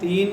3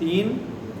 3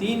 3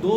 2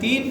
3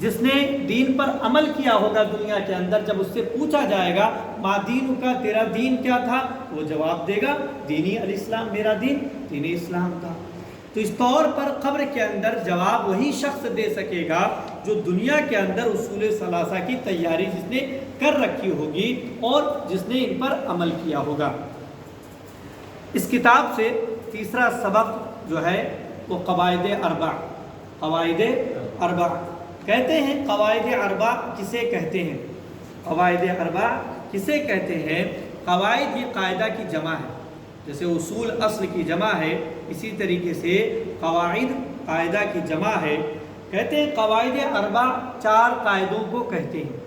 جس نے دین پر عمل کیا ہوگا دنیا کے اندر، جب اس سے پوچھا جائے گا ما دین کا، تیرا دین کیا تھا، وہ جواب دے گا دینی الاسلام، میرا دین دین اسلام تھا۔ تو اس طور پر قبر کے اندر جواب وہی شخص دے سکے گا جو دنیا کے اندر اصول ثلاثہ کی تیاری جس نے کر رکھی ہوگی اور جس نے ان پر عمل کیا ہوگا۔ اس کتاب سے تیسرا سبق جو ہے وہ قواعد اربع، قواعد اربع کہتے ہیں۔ قواعد اربع کسے کہتے ہیں؟ قواعد اربع کسے کہتے ہیں؟ قواعد یہ قاعدہ کی جمع ہے، جیسے اصول اصل کی جمع ہے، اسی طریقے سے قواعد قاعدہ کی جمع ہے۔ کہتے ہیں قواعد اربع چار قاعدوں کو کہتے ہیں۔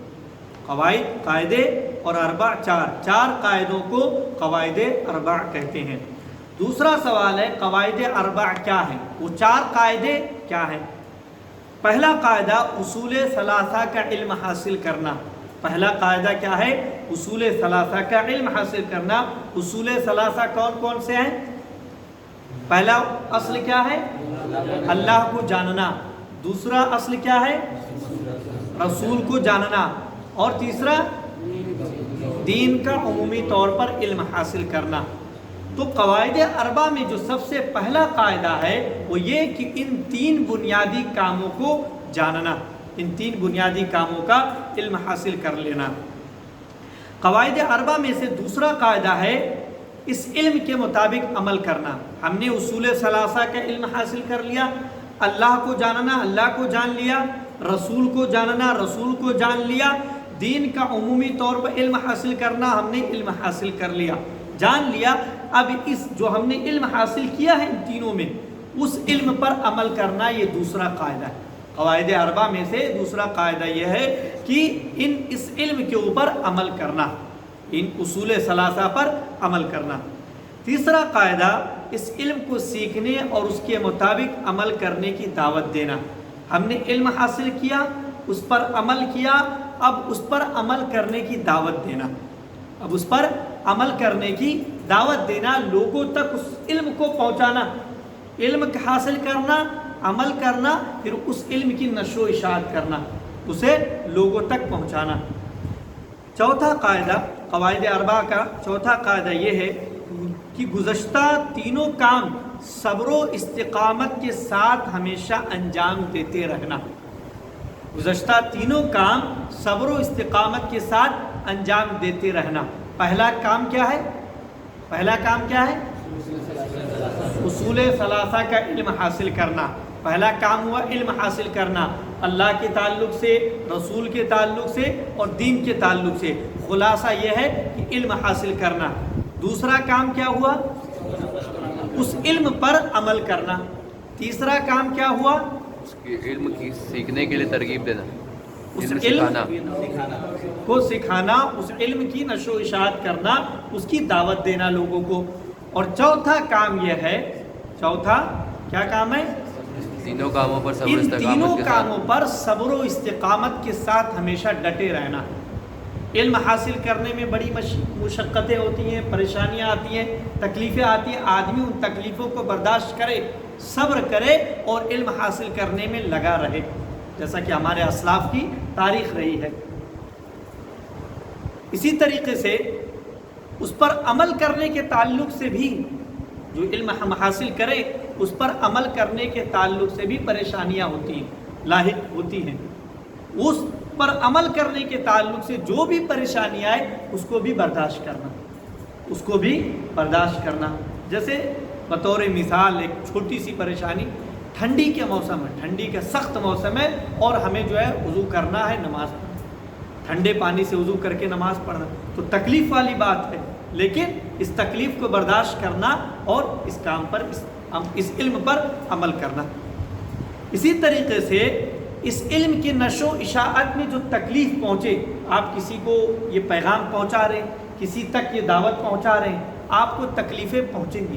قواعد قاعدے اور اربع چار قاعدوں کو قواعد اربع کہتے ہیں۔ دوسرا سوال ہے قواعد اربع کیا ہیں؟ وہ چار قاعدے کیا ہیں؟ پہلا قاعدہ اصول ثلاثہ کا علم حاصل کرنا۔ پہلا قاعدہ کیا ہے؟ اصول ثلاثہ کا علم حاصل کرنا۔ اصول ثلاثہ کون کون سے ہیں؟ پہلا اصل کیا ہے؟ اللہ کو جاننا۔ دوسرا اصل کیا ہے؟ رسول کو جاننا۔ اور تیسرا دین کا عمومی طور پر علم حاصل کرنا۔ تو قواعد اربع میں جو سب سے پہلا قاعدہ ہے وہ یہ کہ ان تین بنیادی کاموں کو جاننا، ان تین بنیادی کاموں کا علم حاصل کر لینا۔ قواعد اربع میں سے دوسرا قاعدہ ہے اس علم کے مطابق عمل کرنا۔ ہم نے اصول ثلاثہ کا علم حاصل کر لیا، اللہ کو جاننا، اللہ کو جان لیا، رسول کو جاننا، رسول کو جان لیا، دین کا عمومی طور پر علم حاصل کرنا، ہم نے علم حاصل کر لیا، جان لیا۔ اب اس جو ہم نے علم حاصل کیا ہے ان تینوں میں، اس علم پر عمل کرنا، یہ دوسرا قاعدہ ہے۔ قواعد اربع میں سے دوسرا قاعدہ یہ ہے کہ اس علم کے اوپر عمل کرنا، ان اصول ثلاثہ پر عمل کرنا۔ تیسرا قاعدہ اس علم کو سیکھنے اور اس کے مطابق عمل کرنے کی دعوت دینا۔ ہم نے علم حاصل کیا، اس پر عمل کیا، اب اس پر عمل کرنے کی دعوت دینا، اب اس پر عمل کرنے کی دعوت دینا، لوگوں تک اس علم کو پہنچانا، علم حاصل کرنا، عمل کرنا، پھر اس علم کی نشر و اشاعت کرنا، اسے لوگوں تک پہنچانا۔ چوتھا قاعدہ قواعد اربع کا چوتھا قاعدہ یہ ہے کہ گزشتہ تینوں کام صبر و استقامت کے ساتھ ہمیشہ انجام دیتے رہنا۔ گزشتہ تینوں کام صبر و استقامت کے ساتھ انجام دیتے رہنا۔ پہلا کام کیا ہے؟ پہلا کام کیا ہے؟ اصول ثلاثہ کا علم حاصل کرنا۔ پہلا کام ہوا علم حاصل کرنا، اللہ کے تعلق سے، رسول کے تعلق سے اور دین کے تعلق سے۔ خلاصہ یہ ہے کہ علم حاصل کرنا۔ دوسرا کام کیا ہوا؟ اس علم پر عمل کرنا۔ تیسرا کام کیا ہوا؟ اس کے علم کی سیکھنے کے لیے ترغیب دینا، اس علم کو سکھانا، اس علم کی نشر و اشاعت کرنا، اس کی دعوت دینا لوگوں کو۔ اور چوتھا کام یہ ہے، چوتھا کیا کام ہے؟ تینوں کاموں پر صبر و ان استقامت تینوں کے ساتھ کاموں پر صبر و استقامت کے ساتھ ہمیشہ ڈٹے رہنا۔ علم حاصل کرنے میں بڑی مشقتیں ہوتی ہیں، پریشانیاں آتی ہیں، تکلیفیں آتی ہیں، آدمی ان تکلیفوں کو برداشت کرے، صبر کرے اور علم حاصل کرنے میں لگا رہے، جیسا کہ ہمارے اسلاف کی تاریخ رہی ہے۔ اسی طریقے سے اس پر عمل کرنے کے تعلق سے بھی، جو علم ہم حاصل کریں اس پر عمل کرنے کے تعلق سے بھی پریشانیاں ہوتی ہیں، لاحق ہوتی ہیں۔ اس پر عمل کرنے کے تعلق سے جو بھی پریشانی آئے اس کو بھی برداشت کرنا، اس کو بھی برداشت کرنا۔ جیسے بطور مثال ایک چھوٹی سی پریشانی، ٹھنڈی کے موسم ہے، ٹھنڈی کا سخت موسم ہے اور ہمیں جو ہے وضو کرنا ہے، نماز پڑھنا، ٹھنڈے پانی سے وضو کر کے نماز پڑھنا تو تکلیف والی بات ہے، لیکن اس تکلیف کو برداشت کرنا اور اس کام پر اس علم پر عمل کرنا۔ اسی طریقے سے اس علم کی نشر و اشاعت میں جو تکلیف پہنچے، آپ کسی کو یہ پیغام پہنچا رہے ہیں، کسی تک یہ دعوت پہنچا رہے ہیں، آپ کو تکلیفیں پہنچیں گی،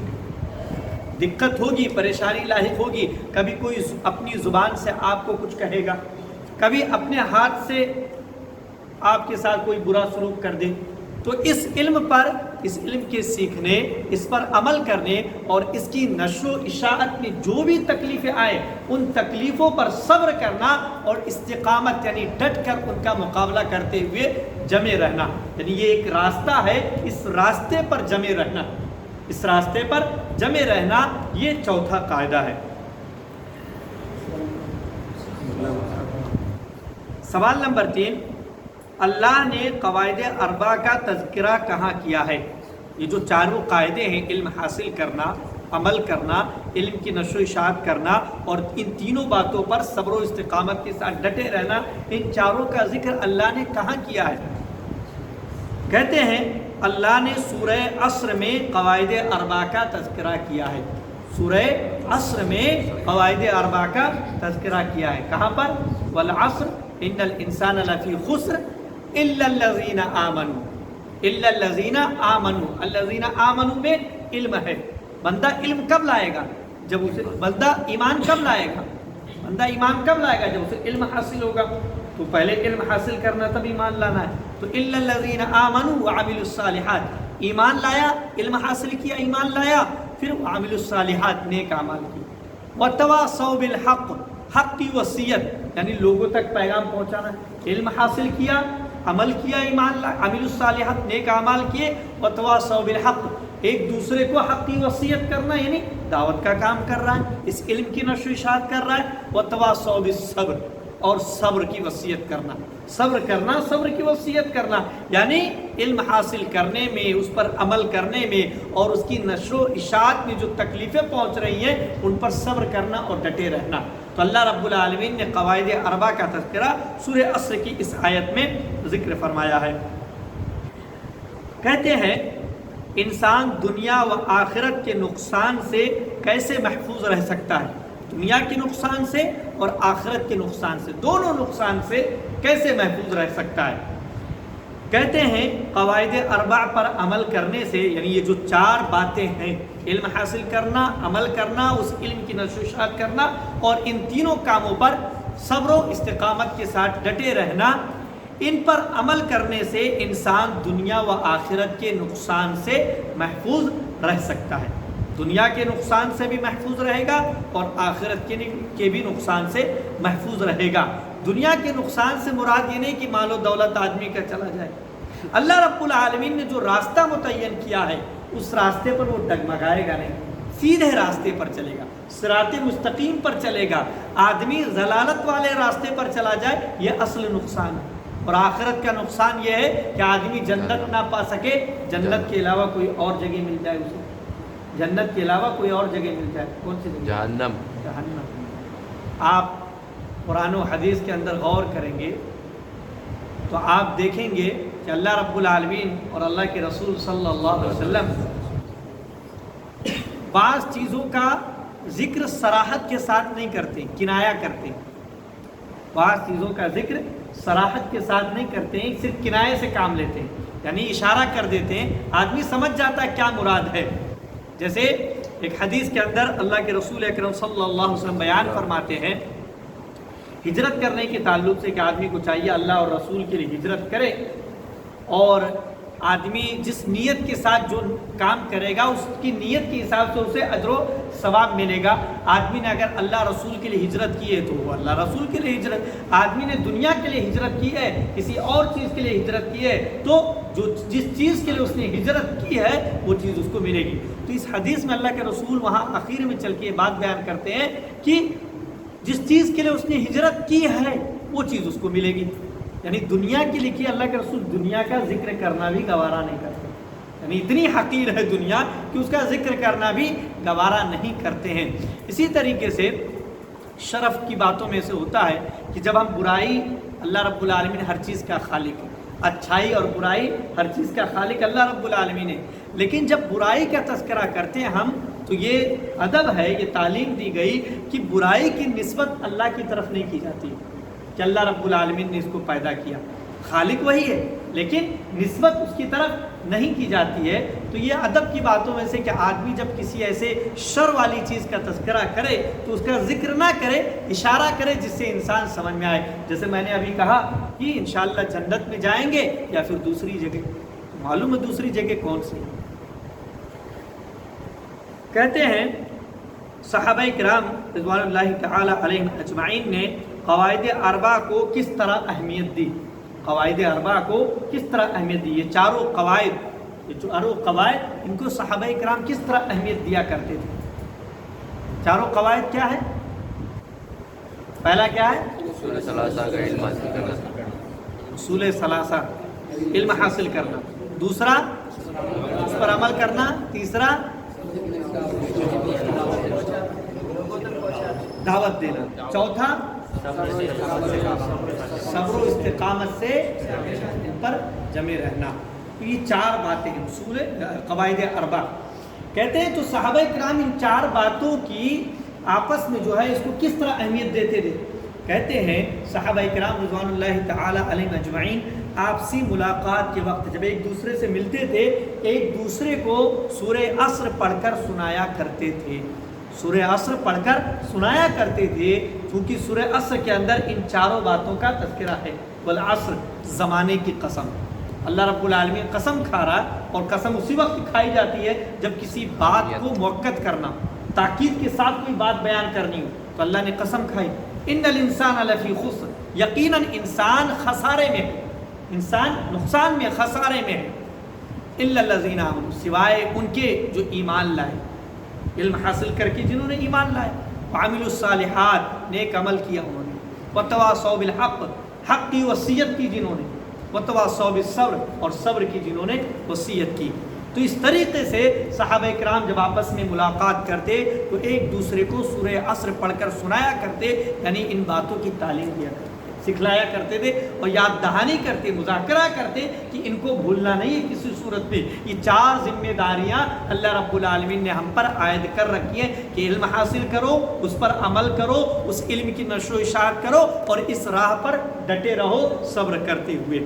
دقت ہوگی، پریشانی لاحق ہوگی، کبھی کوئی اپنی زبان سے آپ کو کچھ کہے گا، کبھی اپنے ہاتھ سے آپ کے ساتھ کوئی برا سلوک کر دے، تو اس علم کے سیکھنے، اس پر عمل کرنے اور اس کی نشر و اشاعت میں جو بھی تکلیفیں آئے ان تکلیفوں پر صبر کرنا اور استقامت یعنی ڈٹ کر ان کا مقابلہ کرتے ہوئے جمے رہنا، یعنی یہ ایک راستہ ہے، اس راستے پر جمے رہنا، اس راستے پر جمے رہنا، یہ چوتھا قاعدہ ہے۔ سوال نمبر 3، اللہ نے قواعد اربع کا تذکرہ کہاں کیا ہے؟ یہ جو چاروں قاعدے ہیں، علم حاصل کرنا، عمل کرنا، علم کی نشر و اشاعت کرنا اور ان تینوں باتوں پر صبر و استقامت کے ساتھ ڈٹے رہنا، ان چاروں کا ذکر اللہ نے کہاں کیا ہے؟ کہتے ہیں اللہ نے سورہ عصر میں قواعد اربع کا تذکرہ کیا ہے، سورہ عصر میں قواعد اربع کا تذکرہ کیا ہے۔ کہاں پر؟ والعصر ان الانسان لفی خسر الا الذین آمنوا، الا الذین آمنوا، الذین آمنوا میں علم ہے۔ بندہ علم کب لائے گا؟ جب اسے بندہ ایمان کب لائے گا؟ بندہ ایمان کب لائے گا؟ جب اسے علم حاصل ہوگا۔ تو پہلے علم حاصل کرنا تب ایمان لانا ہے۔ تو الا الذین آمنوا وعملوا الصالحات، ایمان لایا، علم حاصل کیا، ایمان لایا، پھر وعملوا الصالحات، نیک اعمال کی۔ وتواصوا بالحق، حق کی وصیت یعنی لوگوں تک پیغام پہنچانا، علم حاصل کیا، عمل کیا، ایمان لایا، عملوا الصالحات، نیک اعمال کیے، وتواصوا بالحق، ایک دوسرے کو حق کی وصیت کرنا یعنی دعوت کا کام کر رہا ہے، اس علم کی نشر و اشاعت کر رہا ہے۔ وتواصوا بالصبر، اور صبر کی وصیت کرنا، صبر کرنا، صبر کی وصیت کرنا یعنی علم حاصل کرنے میں، اس پر عمل کرنے میں اور اس کی نشر و اشاعت میں جو تکلیفیں پہنچ رہی ہیں ان پر صبر کرنا اور ڈٹے رہنا۔ تو اللہ رب العالمین نے قواعد اربع کا تذکرہ سورہ عصر کی اس آیت میں ذکر فرمایا ہے۔ کہتے ہیں انسان دنیا و آخرت کے نقصان سے کیسے محفوظ رہ سکتا ہے؟ دنیا کے نقصان سے اور آخرت کے نقصان سے، دونوں نقصان سے کیسے محفوظ رہ سکتا ہے؟ کہتے ہیں قواعد اربع پر عمل کرنے سے، یعنی یہ جو چار باتیں ہیں، علم حاصل کرنا، عمل کرنا، اس علم کی نشر و اشاعت کرنا اور ان تینوں کاموں پر صبر و استقامت کے ساتھ ڈٹے رہنا، ان پر عمل کرنے سے انسان دنیا و آخرت کے نقصان سے محفوظ رہ سکتا ہے۔ دنیا کے نقصان سے بھی محفوظ رہے گا اور آخرت کے بھی نقصان سے محفوظ رہے گا۔ دنیا کے نقصان سے مراد یہ نہیں کہ مال و دولت آدمی کا چلا جائے، اللہ رب العالمین نے جو راستہ متعین کیا ہے اس راستے پر وہ ڈگمگائے گا نہیں، سیدھے راستے پر چلے گا، صراط مستقیم پر چلے گا۔ آدمی ضلالت والے راستے پر چلا جائے یہ اصل نقصان ہے۔ اور آخرت کا نقصان یہ ہے کہ آدمی جنت نہ پا سکے، جنت کے علاوہ کوئی اور جگہ مل جائے اسے، جنت کے علاوہ کوئی اور جگہ مل جائے، کون سی جگہ؟ جہنم۔ جہنم۔ آپ قرآن و حدیث کے اندر غور کریں گے تو آپ دیکھیں گے کہ اللہ رب العالمین اور اللہ کے رسول صلی اللہ علیہ وسلم بعض چیزوں کا ذکر صراحت کے ساتھ نہیں کرتے، کنایا کرتے، بعض چیزوں کا ذکر صراحت کے ساتھ نہیں کرتے ہیں، صرف کنایے سے کام لیتے ہیں، یعنی اشارہ کر دیتے ہیں، آدمی سمجھ جاتا ہے کیا مراد ہے۔ جیسے ایک حدیث کے اندر اللہ کے رسول اکرم صلی اللہ علیہ وسلم بیان فرماتے ہیں ہجرت کرنے کے تعلق سے کہ آدمی کو چاہیے اللہ اور رسول کے لیے ہجرت کرے، اور آدمی جس نیت کے ساتھ جو کام کرے گا اس کی نیت کے حساب سے اسے اجر و ثواب ملے گا۔ آدمی نے اگر اللہ رسول کے لیے ہجرت کی ہے تو وہ اللہ رسول کے لیے ہجرت، آدمی نے دنیا کے لیے ہجرت کی ہے، کسی اور چیز کے لیے ہجرت کی ہے تو جس چیز کے لیے اس نے ہجرت کی ہے وہ چیز اس کو ملے گی۔ تو اس حدیث میں اللہ کے رسول وہاں آخر میں چل کے بات بیان کرتے ہیں کہ جس چیز کے لیے اس نے ہجرت کی ہے وہ چیز اس کو ملے گی، یعنی دنیا کے لیے کہ اللہ کے رسول دنیا کا ذکر کرنا بھی گوارا نہیں کرتے، یعنی اتنی حقیر ہے دنیا کہ اس کا ذکر کرنا بھی گوارا نہیں کرتے ہیں۔ اسی طریقے سے شرف کی باتوں میں سے ہوتا ہے کہ جب ہم برائی، اللہ رب العالمین ہر چیز کا خالق ہے، اچھائی اور برائی ہر چیز کا خالق اللہ رب العالمین ہے، لیکن جب برائی کا تذکرہ کرتے ہیں ہم تو یہ ادب ہے، یہ تعلیم دی گئی کہ برائی کی نسبت اللہ کی طرف نہیں کی جاتی کہ اللہ رب العالمین نے اس کو پیدا کیا، خالق وہی ہے لیکن نسبت اس کی طرف نہیں کی جاتی ہے۔ تو یہ ادب کی باتوں میں سے کہ آدمی جب کسی ایسے شر والی چیز کا تذکرہ کرے تو اس کا ذکر نہ کرے، اشارہ کرے جس سے انسان سمجھ میں آئے۔ جیسے میں نے ابھی کہا کہ انشاءاللہ جنت میں جائیں گے یا پھر دوسری جگہ، معلوم ہے دوسری جگہ کون سی. کہتے ہیں صحابہ کرام رضوان اللہ تعالی علیہم اجمعین نے قواعد اربع کو کس طرح اہمیت دی. قواعد اربع کو کس طرح اہمیت دی. یہ چاروں قواعد ان کو صحابہ کرام کس طرح اہمیت دیا کرتے تھے. چاروں قواعد کیا ہے؟ پہلا کیا ہے؟ اصول ثلاثہ کا علم حاصل کرنا. اصول ثلاثہ علم حاصل کرنا. دوسرا اس پر عمل کرنا. تیسرا دعوت دینا. چوتھا صبر و استقامت سے ان پر جمے رہنا. تو یہ چار باتیں ہیں اصول قواعد اربع کہتے ہیں. تو صحابہ کرام ان چار باتوں کی آپس میں جو ہے اس کو کس طرح اہمیت دیتے تھے. کہتے ہیں صحابہ کرام رضوان اللہ تعالی علیہم اجمعین آپسی ملاقات کے وقت جب ایک دوسرے سے ملتے تھے ایک دوسرے کو سورہ عصر پڑھ کر سنایا کرتے تھے. سورہ عصر پڑھ کر سنایا کرتے تھے کیونکہ سورہ عصر کے اندر ان چاروں باتوں کا تذکرہ ہے. والعصر زمانے کی قسم. اللہ رب العالمین قسم کھا رہا اور قسم اسی وقت کھائی جاتی ہے جب کسی بات کو موقت کرنا تاکید کے ساتھ کوئی بات بیان کرنی ہو تو اللہ نے قسم کھائی. ان الانسان لفی خسر. یقیناً انسان خسارے میں ہے. انسان نقصان میں خسارے میں ہے. الا الذین آمنوا سوائے ان کے جو ایمان لائے علم حاصل کر کے جنہوں نے ایمان لائے. وعملوا الصالحات نیک عمل کیا انہوں نے. وتواصوا بالحق حق کی وصیت کی جنہوں نے. وتواصوا بالصبر اور صبر کی جنہوں نے وصیت کی. تو اس طریقے سے صحابہ کرام جب آپس میں ملاقات کرتے تو ایک دوسرے کو سورہ عصر پڑھ کر سنایا کرتے یعنی ان باتوں کی تعلیم دیا کرتے سکھلایا کرتے تھے اور یاد دہانی کرتے مذاکرہ کرتے کہ ان کو بھولنا نہیں ہے کسی صورت میں. یہ چار ذمہ داریاں اللہ رب العالمین نے ہم پر عائد کر رکھی ہیں کہ علم حاصل کرو اس پر عمل کرو اس علم کی نشر و اشاعت کرو اور اس راہ پر ڈٹے رہو صبر کرتے ہوئے.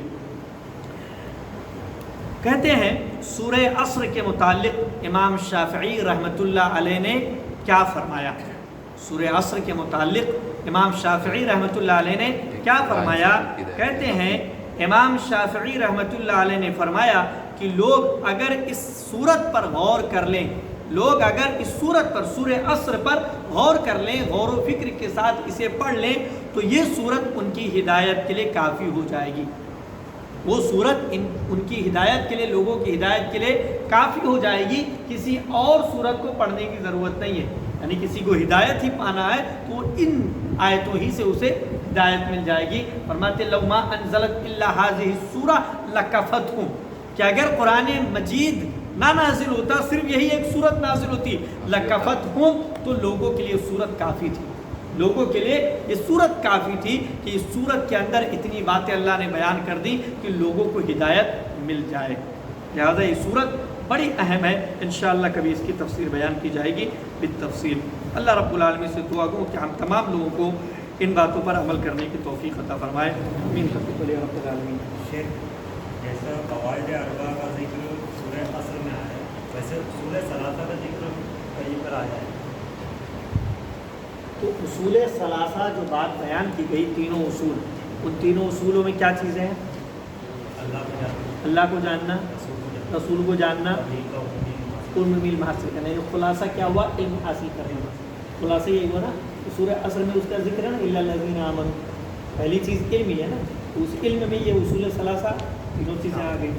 کہتے ہیں سورہ عصر کے متعلق امام شافعی رحمۃ اللہ علیہ نے کیا فرمایا. سورہ عصر کے متعلق امام شافعی رحمۃ اللہ علیہ نے کیا فرمایا. کہتے ہیں امام شافعی رحمۃ اللہ علیہ نے فرمایا کہ لوگ اگر اس صورت پر غور کر لیں لوگ اگر اس صورت پر سورہ عصر پر غور کر لیں غور و فکر کے ساتھ اسے پڑھ لیں تو یہ صورت ان کی ہدایت کے لیے کافی ہو جائے گی. وہ صورت ان کی ہدایت کے لیے لوگوں کی ہدایت کے لیے کافی ہو جائے گی. کسی اور صورت کو پڑھنے کی ضرورت نہیں ہے. یعنی کسی کو ہدایت ہی پانا ہے تو ان آیتوں ہی سے اسے ہدایت مل جائے گی. فرماتے لو ما انزلت الا هذه السورہ لکفتہم کہ اگر قرآن مجید نہ نازل ہوتا صرف یہی ایک صورت نازل ہوتی لکفتہم تو لوگوں کے لیے صورت کافی تھی. لوگوں کے لیے یہ صورت کافی تھی کہ اس صورت کے اندر اتنی باتیں اللہ نے بیان کر دی کہ لوگوں کو ہدایت مل جائے. لہذا یہ صورت بڑی اہم ہے. انشاءاللہ کبھی اس کی تفسیر بیان کی جائے گی بالتفصیل. اللہ رب العالمین سے دعا گو کہ ہم تمام لوگوں کو ان باتوں پر عمل کرنے کی توفیق عطا فرمائے. آمین رب العالمین. جیسا قواعد اربع کا ذکر سورہ عصر میں آیا ہے ویسے سورہ ثلاثہ کا ذکر کہیں پر آیا ہے. تو اصول ثلاثہ جو بات بیان کی گئی تینوں اصول ان تینوں اصولوں میں کیا چیزیں ہیں. اللہ کو جاننا رسول کو جاننا علم حاصل کرنا. یعنی خلاصہ کیا ہوا علم حاصل کرنا. خلاصہ یہ ہوا نا سورہ عصر میں اس کا ذکر ہے نا الا الذین آمنوا پہلی چیز علم ہی ہے نا. اس علم میں یہ اصول ثلاثہ تینوں چیزیں آ گئی.